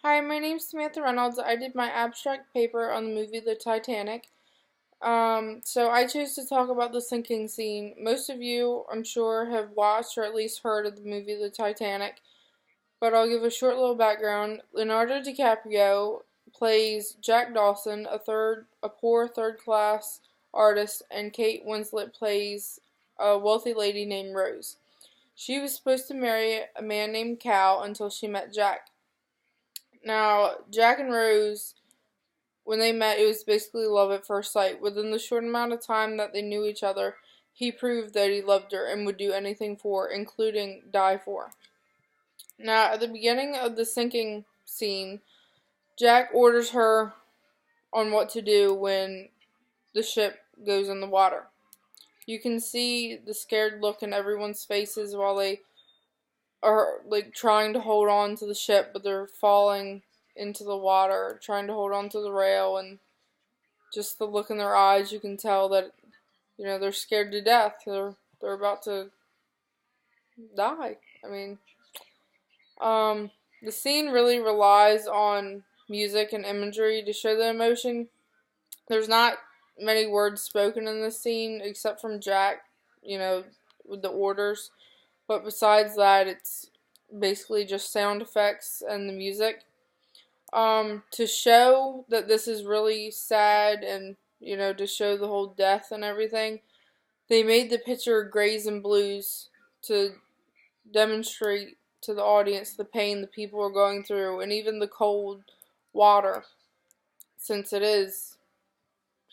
Hi, my name's Samantha Reynolds. I did my abstract paper on the movie The Titanic. So I chose to talk about the sinking scene. Most of you, I'm sure, have watched or at least heard of the movie The Titanic, but I'll give a short little background. Leonardo DiCaprio plays Jack Dawson, a poor third-class artist, and Kate Winslet plays a wealthy lady named Rose. She was supposed to marry a man named Cal until she met Jack. Now, Jack and Rose, when they met, it was basically love at first sight. Within the short amount of time that they knew each other, he proved that he loved her and would do anything for her, including die for her. Now, at the beginning of the sinking scene, Jack orders her on what to do when the ship goes in the water. You can see the scared look in everyone's faces while they are like trying to hold on to the ship, but they're falling into the water, trying to hold on to the rail, and just the look in their eyes, you can tell that they're scared to death. They're about to die. I mean, the scene really relies on music and imagery to show the emotion. There's not many words spoken in this scene except from Jack, with the orders. But besides that, it's basically just sound effects and the music. To show that this is really sad and, to show the whole death and everything, they made the picture grays and blues to demonstrate to the audience the pain the people are going through and even the cold water, since it is,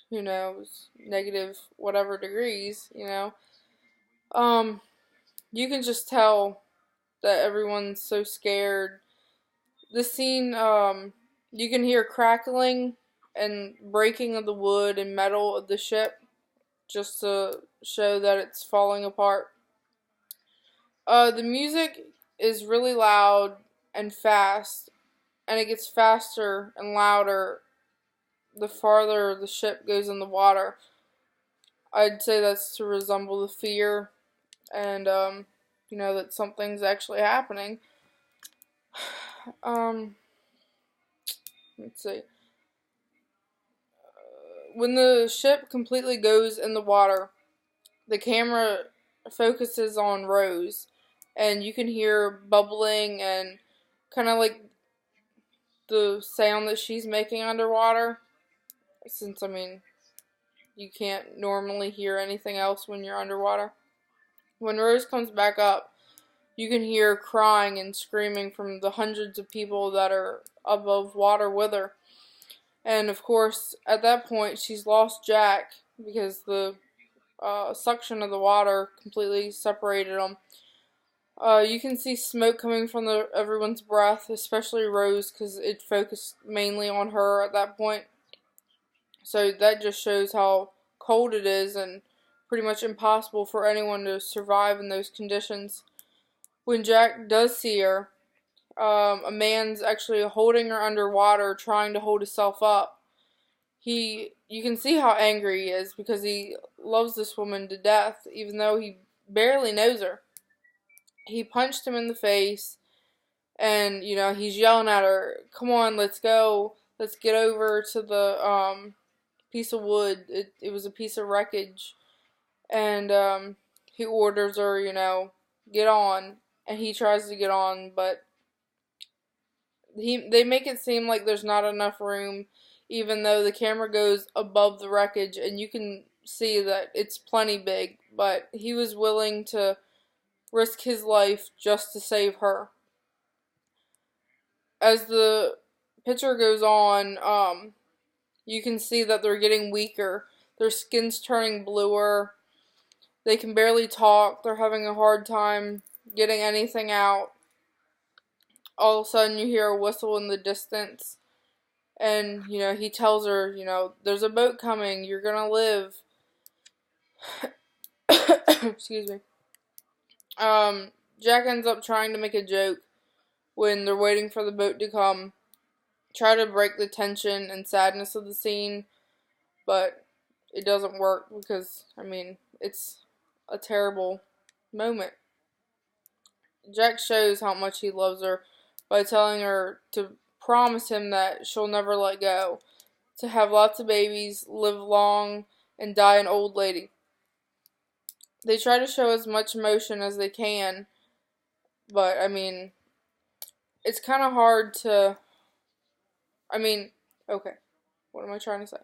negative whatever degrees. You can just tell that everyone's so scared. The scene, you can hear crackling and breaking of the wood and metal of the ship just to show that it's falling apart. The music is really loud and fast, and it gets faster and louder the farther the ship goes in the water. I'd say that's to resemble the fear and, that something's actually happening. Um, let's see. When the ship completely goes in the water, the camera focuses on Rose, and you can hear bubbling and kind of like the sound that she's making underwater. Since, you can't normally hear anything else when you're underwater. When Rose comes back up, you can hear crying and screaming from the hundreds of people that are above water with her. And of course, at that point, she's lost Jack because the suction of the water completely separated them. You can see smoke coming from everyone's breath, especially Rose, because it focused mainly on her at that point. So that just shows how cold it is and pretty much impossible for anyone to survive in those conditions. When Jack does see her, a man's actually holding her underwater, trying to hold himself up. You can see how angry he is because he loves this woman to death, even though he barely knows her. He punched him in the face, and he's yelling at her, "Come on, let's go, let's get over to the piece of wood." It was a piece of wreckage, and he orders her, get on, and he tries to get on, but they make it seem like there's not enough room, even though the camera goes above the wreckage and you can see that it's plenty big, but he was willing to risk his life just to save her. As the picture goes on, you can see that they're getting weaker. Their skin's turning bluer. They can barely talk. They're having a hard time getting anything out. All of a sudden you hear a whistle in the distance. And, he tells her, there's a boat coming. You're gonna live. Excuse me. Jack ends up trying to make a joke when they're waiting for the boat to come. Try to break the tension and sadness of the scene. But it doesn't work because, it's a terrible moment. Jack shows how much he loves her by telling her to promise him that she'll never let go, to have lots of babies, live long, and die an old lady. They try to show as much emotion as they can, but I mean, it's kind of hard to. I mean, okay, what am I trying to say?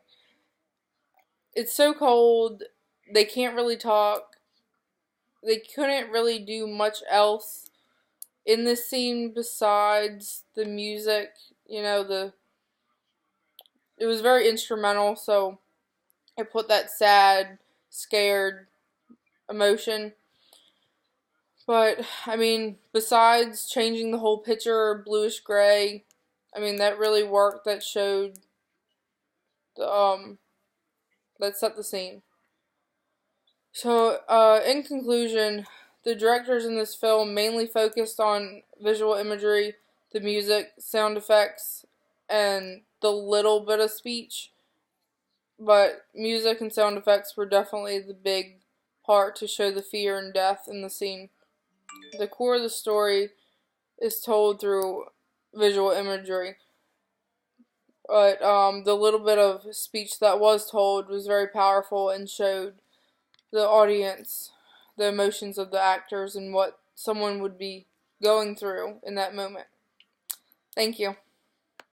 It's so cold, they can't really talk. They couldn't really do much else in this scene besides the music. You know, it was very instrumental, so it put that sad, scared emotion. But I mean, besides changing the whole picture bluish gray, I mean that really worked. That showed the that set the scene. So, in conclusion, the directors in this film mainly focused on visual imagery, the music, sound effects, and the little bit of speech. But music and sound effects were definitely the big part to show the fear and death in the scene. The core of the story is told through visual imagery. But the little bit of speech that was told was very powerful and showed the audience the emotions of the actors and what someone would be going through in that moment. Thank you.